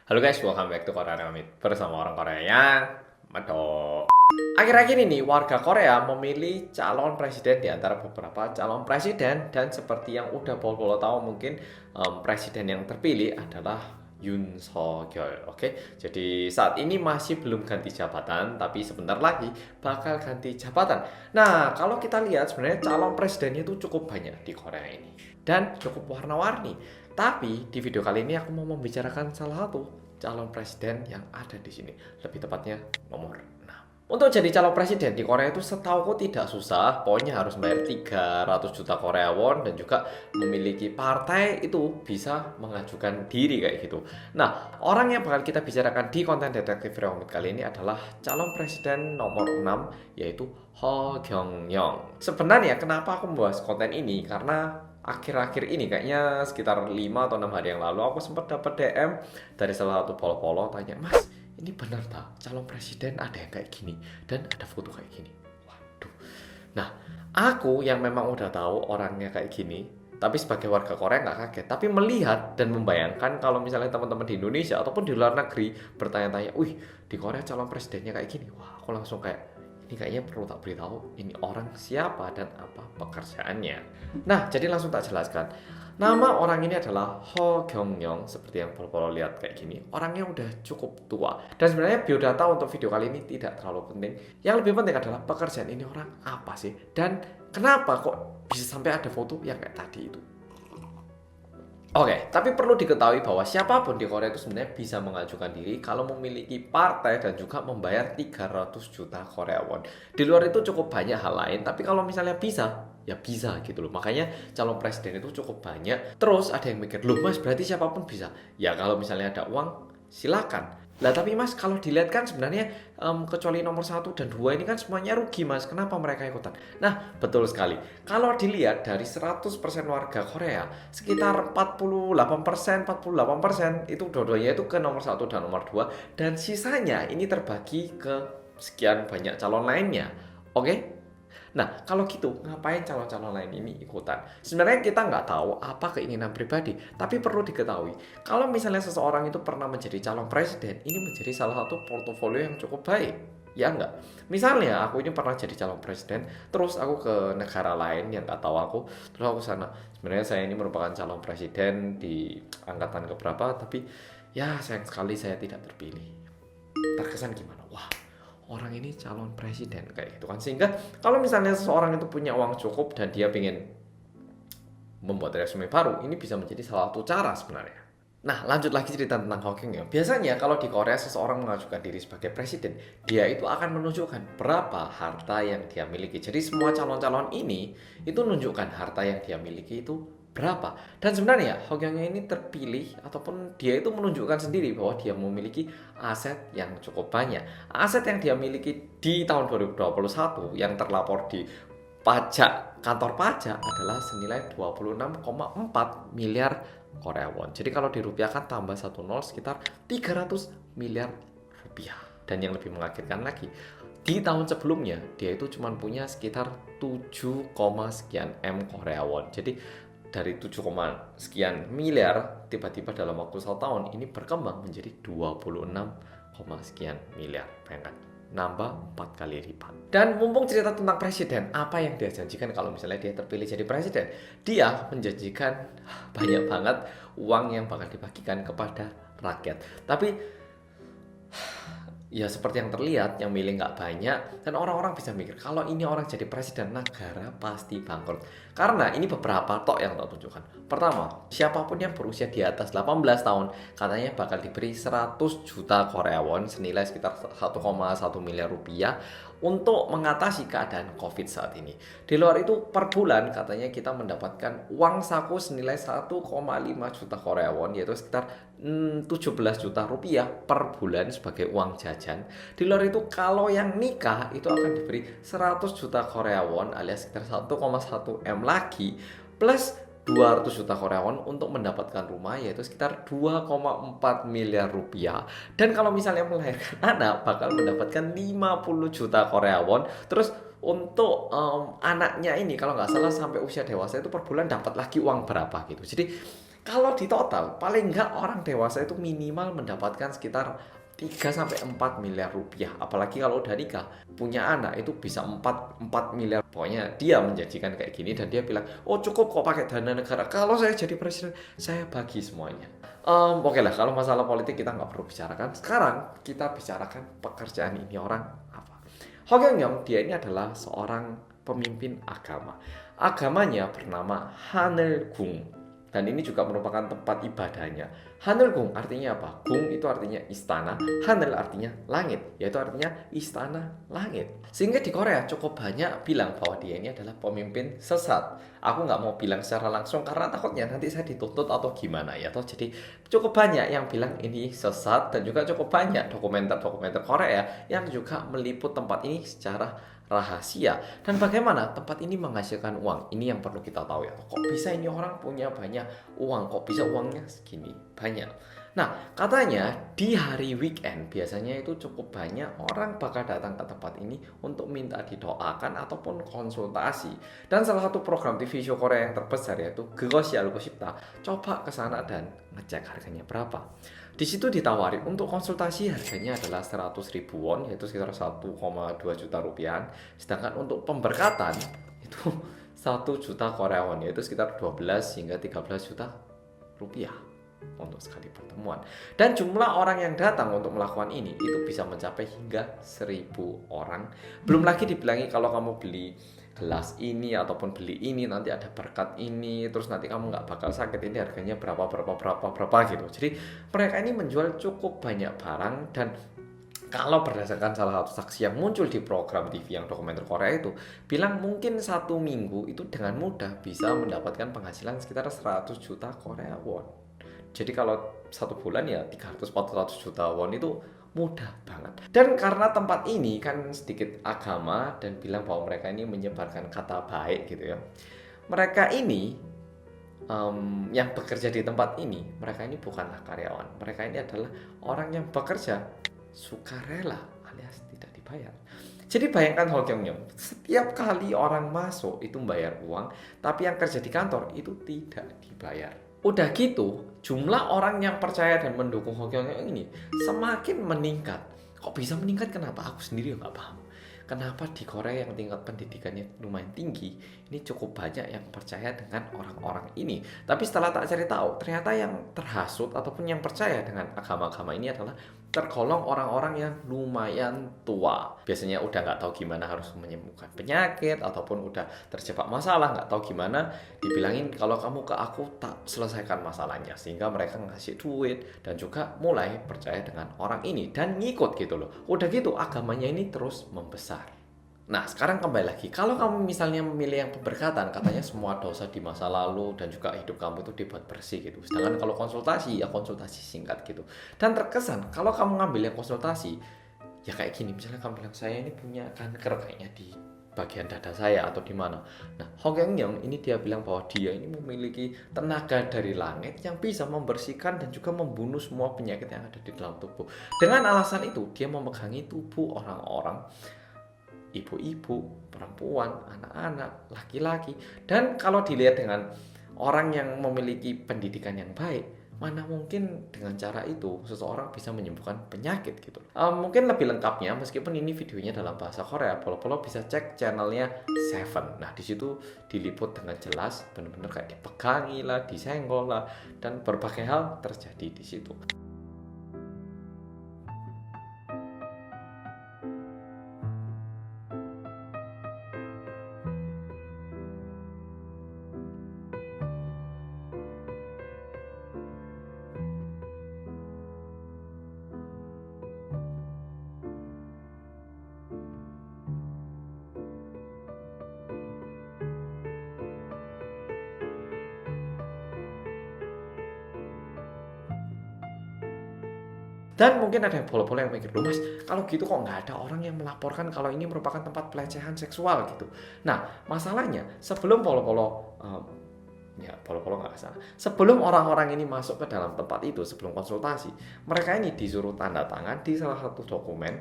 Halo guys, welcome back to Korea Remit bersama orang Korea yang medok. Akhir-akhir ini warga Korea memilih calon presiden di antara beberapa calon presiden dan seperti yang udah bol-bol tahu mungkin presiden yang terpilih adalah Yoon Suk-yeol. Oke, jadi saat ini masih belum ganti jabatan, tapi sebentar lagi bakal ganti jabatan. Nah, kalau kita lihat sebenarnya calon presidennya itu cukup banyak di Korea ini dan cukup warna-warni. Tapi di video kali ini aku mau membicarakan salah satu calon presiden yang ada di sini. Lebih tepatnya nomor 6. Untuk jadi calon presiden di Korea itu setauku tidak susah. Pokoknya harus bayar 300 juta Korea won dan juga memiliki partai itu bisa mengajukan diri kayak gitu. Nah, orang yang bakal kita bicarakan di konten detektif Reomit kali ini adalah calon presiden nomor 6 yaitu Ho Kyung-yong. Sebenarnya kenapa aku membahas konten ini? Karena akhir-akhir ini kayaknya sekitar 5 atau 6 hari yang lalu aku sempat dapat DM dari salah satu polo-polo tanya, "Mas, ini benar tak calon presiden ada yang kayak gini dan ada foto kayak gini?" Waduh. Nah, aku yang memang udah tahu orangnya kayak gini, tapi sebagai warga Korea nggak kaget, tapi melihat dan membayangkan kalau misalnya teman-teman di Indonesia ataupun di luar negeri bertanya-tanya, "Wih, di Korea calon presidennya kayak gini." Wah, aku langsung kayak ini kayaknya perlu tak beritahu ini orang siapa dan apa pekerjaannya. Nah, jadi langsung tak jelaskan. Nama orang ini adalah Ho Kyung-yong, seperti yang polo-polo lihat kayak gini. Orangnya udah cukup tua. Dan sebenarnya biodata untuk video kali ini tidak terlalu penting. Yang lebih penting adalah pekerjaan ini orang apa sih? Dan kenapa kok bisa sampai ada foto yang kayak tadi itu? Oke, tapi perlu diketahui bahwa siapapun di Korea itu sebenarnya bisa mengajukan diri kalau memiliki partai dan juga membayar 300 juta Korea won. Di luar itu cukup banyak hal lain, tapi kalau misalnya bisa, ya bisa gitu loh. Makanya calon presiden itu cukup banyak. Terus ada yang mikir, "Loh Mas, berarti siapapun bisa?" Ya kalau misalnya ada uang, silakan. Lah tapi Mas, kalau dilihat kan sebenarnya kecuali nomor 1 dan 2 ini kan semuanya rugi Mas. Kenapa mereka ikutan? Nah, betul sekali. Kalau dilihat dari 100% warga Korea, sekitar 48% itu dua-duanya itu ke nomor 1 dan nomor 2 dan sisanya ini terbagi ke sekian banyak calon lainnya. Oke? Nah, kalau gitu, ngapain calon-calon lain ini ikutan? Sebenarnya kita nggak tahu apa keinginan pribadi, tapi perlu diketahui, kalau misalnya seseorang itu pernah menjadi calon presiden, ini menjadi salah satu portofolio yang cukup baik. Ya nggak? Misalnya, aku ini pernah jadi calon presiden, terus aku ke negara lain yang nggak tahu aku, terus aku sana. Sebenarnya saya ini merupakan calon presiden di angkatan keberapa, tapi ya sayang sekali saya tidak terpilih. Terkesan gimana? Wah, orang ini calon presiden kayak gitu kan, sehingga kalau misalnya seseorang itu punya uang cukup dan dia ingin membuat resume baru, ini bisa menjadi salah satu cara sebenarnya. Nah, lanjut lagi cerita tentang Hawking ya. Biasanya kalau di Korea seseorang mengajukan diri sebagai presiden, dia itu akan menunjukkan berapa harta yang dia miliki. Jadi semua calon-calon ini itu menunjukkan harta yang dia miliki itu berapa. Dan sebenarnya Hawking ini terpilih ataupun dia itu menunjukkan sendiri bahwa dia memiliki aset yang cukup banyak. Aset yang dia miliki di tahun 2021 yang terlapor di kantor pajak adalah senilai 26,4 miliar Korea won. Jadi kalau dirupiahkan tambah 1 nol sekitar 300 miliar rupiah. Dan yang lebih mengagetkan lagi, di tahun sebelumnya dia itu cuma punya sekitar 7, sekian M Korea won. Jadi dari 7, sekian miliar tiba-tiba dalam waktu 1 tahun ini berkembang menjadi 26, sekian miliar. Bayangkan, nambah 4 kali lipat. Dan mumpung cerita tentang presiden, apa yang dia janjikan kalau misalnya dia terpilih jadi presiden? Dia menjanjikan banyak banget uang yang bakal dibagikan kepada rakyat. Tapi ya seperti yang terlihat, yang milih nggak banyak dan orang-orang bisa mikir kalau ini orang jadi presiden negara pasti bangkrut. Karena ini beberapa tok yang tak tunjukkan. Pertama, siapapun yang berusia di atas 18 tahun katanya bakal diberi 100 juta Korea won senilai sekitar 1,1 miliar rupiah untuk mengatasi keadaan COVID saat ini. Di luar itu per bulan katanya kita mendapatkan uang saku senilai 1,5 juta Korea won yaitu sekitar 17 juta rupiah per bulan sebagai uang jajan. Di luar itu kalau yang nikah itu akan diberi 100 juta Korea won alias sekitar 1,1 M lagi plus 200 juta Korea won untuk mendapatkan rumah yaitu sekitar 2,4 miliar rupiah. Dan kalau misalnya melahirkan anak bakal mendapatkan 50 juta Korea won. Terus untuk anaknya ini kalau nggak salah sampai usia dewasa itu per bulan dapat lagi uang berapa gitu. Jadi Kalau di total, paling nggak orang dewasa itu minimal mendapatkan sekitar 3 sampai 4 miliar rupiah. Apalagi kalau udah nikah, punya anak itu bisa 4 miliar. Pokoknya dia menjanjikan kayak gini dan dia bilang, oh cukup kok pakai dana negara. Kalau saya jadi presiden, saya bagi semuanya. Oke lah, kalau masalah politik kita nggak perlu bicarakan. Sekarang kita bicarakan pekerjaan ini orang apa. Ho Kyung Yong, dia ini adalah seorang pemimpin agama. Agamanya bernama Haneulgung. Dan ini juga merupakan tempat ibadahnya. Haneulgung artinya apa? Gung itu artinya istana, Haneul artinya langit, yaitu artinya istana langit. Sehingga di Korea cukup banyak bilang bahwa dia ini adalah pemimpin sesat. Aku nggak mau bilang secara langsung karena takutnya nanti saya dituntut atau gimana ya. Jadi cukup banyak yang bilang ini sesat dan juga cukup banyak dokumenter-dokumenter Korea yang juga meliput tempat ini secara rahasia. Dan bagaimana tempat ini menghasilkan uang? Ini yang perlu kita tahu ya. Kok bisa ini orang punya banyak uang? Kok bisa uangnya segini banyak? Nah, katanya di hari weekend biasanya itu cukup banyak orang bakal datang ke tempat ini untuk minta didoakan ataupun konsultasi. Dan salah satu program TV show Korea yang terbesar yaitu Gegoshi Algo Shipta. Coba ke sana dan ngecek harganya berapa. Di situ ditawarin untuk konsultasi harganya adalah 100.000 won, yaitu sekitar 1,2 juta rupiah. Sedangkan untuk pemberkatan itu 1 juta Korea won, yaitu sekitar 12 hingga 13 juta rupiah untuk sekali pertemuan. Dan jumlah orang yang datang untuk melakukan ini itu bisa mencapai hingga 1.000 orang. Belum lagi dibilangi kalau kamu beli gelas ini ataupun beli ini nanti ada berkat ini, terus nanti kamu nggak bakal sakit, ini harganya berapa gitu. Jadi mereka ini menjual cukup banyak barang. Dan kalau berdasarkan salah satu saksi yang muncul di program TV yang dokumenter Korea itu bilang mungkin 1 minggu itu dengan mudah bisa mendapatkan penghasilan sekitar 100 juta Korea won. Jadi kalau 1 bulan ya 300-400 juta won itu mudah banget. Dan karena tempat ini kan sedikit agama dan bilang bahwa mereka ini menyebarkan kata baik gitu ya. Mereka ini yang bekerja di tempat ini, mereka ini bukanlah karyawan. Mereka ini adalah orang yang bekerja sukarela alias tidak dibayar. Jadi bayangkan Ho Kyung Yong, setiap kali orang masuk itu membayar uang, tapi yang kerja di kantor itu tidak dibayar. Udah gitu, jumlah orang yang percaya dan mendukung Ho Kyung Yong ini semakin meningkat. Kok bisa meningkat? Kenapa? Aku sendiri nggak paham. Kenapa di Korea yang tingkat pendidikannya lumayan tinggi, ini cukup banyak yang percaya dengan orang-orang ini. Tapi setelah tak cari tahu, ternyata yang terhasut ataupun yang percaya dengan agama-agama ini adalah tergolong orang-orang yang lumayan tua. Biasanya udah nggak tahu gimana harus menyembuhkan penyakit ataupun udah terjebak masalah, nggak tahu gimana, dibilangin kalau kamu ke aku tak selesaikan masalahnya. Sehingga mereka ngasih duit dan juga mulai percaya dengan orang ini dan ngikut gitu loh. Udah gitu agamanya ini terus membesar. Nah, sekarang kembali lagi. Kalau kamu misalnya memilih yang pemberkatan, katanya semua dosa di masa lalu dan juga hidup kamu itu dibuat bersih gitu. Sedangkan kalau konsultasi, ya konsultasi singkat gitu. Dan terkesan, kalau kamu ngambil yang konsultasi, ya kayak gini. Misalnya kamu bilang, saya ini punya kanker kayaknya di bagian dada saya atau di mana. Nah, Ho Kyung Yong ini dia bilang bahwa dia ini memiliki tenaga dari langit yang bisa membersihkan dan juga membunuh semua penyakit yang ada di dalam tubuh. Dengan alasan itu, dia memegangi tubuh orang-orang, ibu-ibu, perempuan, anak-anak, laki-laki. Dan kalau dilihat dengan orang yang memiliki pendidikan yang baik, mana mungkin dengan cara itu seseorang bisa menyembuhkan penyakit gitu. Mungkin lebih lengkapnya, meskipun ini videonya dalam bahasa Korea, polo-polo bisa cek channelnya Seven. Nah, di situ diliput dengan jelas, benar-benar kayak dipegangi lah, disenggol lah, dan berbagai hal terjadi di situ. Dan mungkin ada yang polo-polo yang mikir, loh mas, kalau gitu kok nggak ada orang yang melaporkan kalau ini merupakan tempat pelecehan seksual gitu. Nah, masalahnya sebelum polo-polo, ya polo-polo nggak kesana. Sebelum orang-orang ini masuk ke dalam tempat itu, sebelum konsultasi, mereka ini disuruh tanda tangan di salah satu dokumen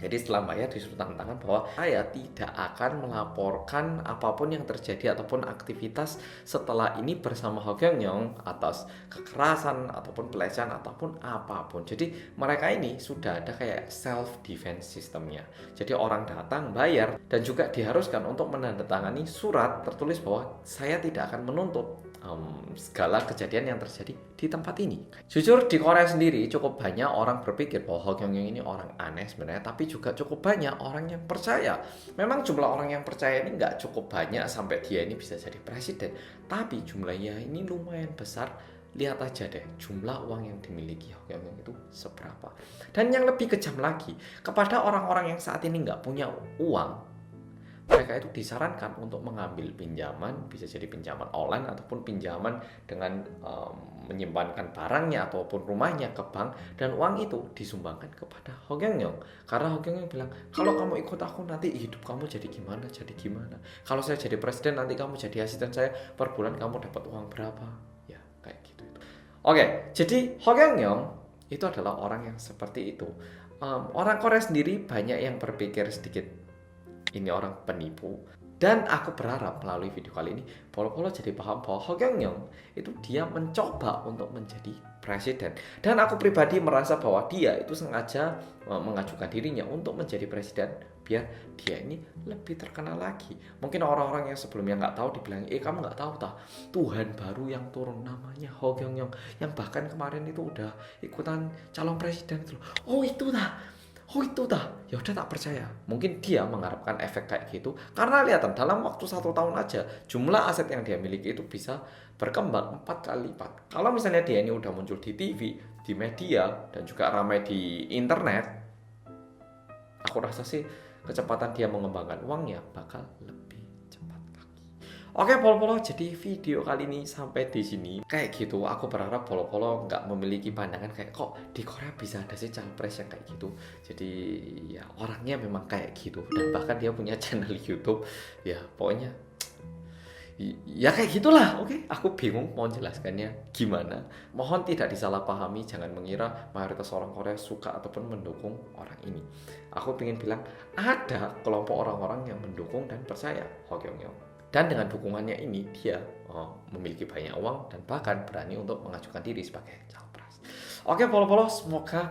Jadi setelah bayar disuruh tanda tangan bahwa saya tidak akan melaporkan apapun yang terjadi ataupun aktivitas setelah ini bersama Ho Kyung Yong atas kekerasan ataupun pelecehan ataupun apapun. Jadi mereka ini sudah ada kayak self defense sistemnya. Jadi orang datang bayar dan juga diharuskan untuk menandatangani surat tertulis bahwa saya tidak akan menuntut segala kejadian yang terjadi di tempat ini. Jujur di Korea sendiri cukup banyak orang berpikir bahwa Ho Kyung Yong ini orang aneh sebenarnya, tapi juga cukup banyak orang yang percaya. Memang jumlah orang yang percaya ini nggak cukup banyak sampai dia ini bisa jadi presiden, tapi jumlahnya ini lumayan besar. Lihat aja deh jumlah uang yang dimiliki Ho Kyung Yong itu seberapa. Dan yang lebih kejam lagi, kepada orang-orang yang saat ini nggak punya uang, mereka itu disarankan untuk mengambil pinjaman, bisa jadi pinjaman online ataupun pinjaman dengan menyimpankan barangnya ataupun rumahnya ke bank, dan uang itu disumbangkan kepada Ho Kyung Yong. Karena Ho Kyung Yong bilang, kalau kamu ikut aku nanti hidup kamu jadi gimana, jadi gimana. Kalau saya jadi presiden nanti kamu jadi asisten saya, per bulan kamu dapat uang berapa. Ya kayak gitu itu. Oke, jadi Ho Kyung Yong itu adalah orang yang seperti itu. Orang Korea sendiri banyak yang berpikir sedikit ini orang penipu, dan aku berharap melalui video kali ini Polo-Polo jadi paham bahwa Ho Kyung Yong itu dia mencoba untuk menjadi presiden, dan aku pribadi merasa bahwa dia itu sengaja mengajukan dirinya untuk menjadi presiden biar dia ini lebih terkenal lagi. Mungkin orang-orang yang sebelumnya nggak tahu dibilang, kamu nggak tahu tah, Tuhan baru yang turun namanya Ho Kyung Yong, yang bahkan kemarin itu udah ikutan calon presiden itu loh. Oh itu dah, ya udah tak percaya. Mungkin dia mengharapkan efek kayak gitu, karena lihat dalam waktu 1 tahun aja jumlah aset yang dia miliki itu bisa berkembang 4 kali lipat. Kalau misalnya dia ini udah muncul di TV, di media, dan juga ramai di internet, aku rasa sih kecepatan dia mengembangkan uangnya bakal lebih cepat lagi. Oke Polo-Polo, jadi video kali ini sampai di sini. Kayak gitu, aku berharap Polo-Polo nggak memiliki pandangan kayak kok di Korea bisa ada sih capres yang kayak gitu. Jadi ya orangnya memang kayak gitu, dan bahkan dia punya channel YouTube. Ya pokoknya ya kayak gitulah. Oke, aku bingung mau jelaskannya gimana. Mohon tidak disalahpahami, jangan mengira mayoritas orang Korea suka ataupun mendukung orang ini. Aku ingin bilang ada kelompok orang-orang yang mendukung dan percaya Ho Kyung Yong. Dan dengan dukungannya ini dia memiliki banyak uang dan bahkan berani untuk mengajukan diri sebagai capres. Oke Polo-Polo, semoga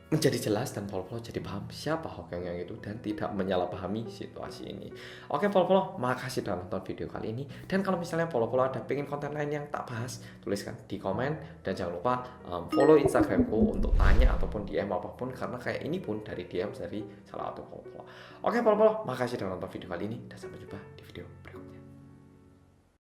menjadi jelas dan Polo-Polo jadi paham siapa Ho Kyung Yong itu dan tidak menyalahpahami situasi ini. Oke Polo-Polo, makasih sudah nonton video kali ini. Dan kalau misalnya Polo-Polo ada pengen konten lain yang tak bahas, tuliskan di komen. Dan jangan lupa follow Instagramku untuk tanya ataupun DM apapun, karena kayak ini pun dari DM dari salah satu Polo-Polo. Oke Polo-Polo, makasih sudah nonton video kali ini dan sampai jumpa di video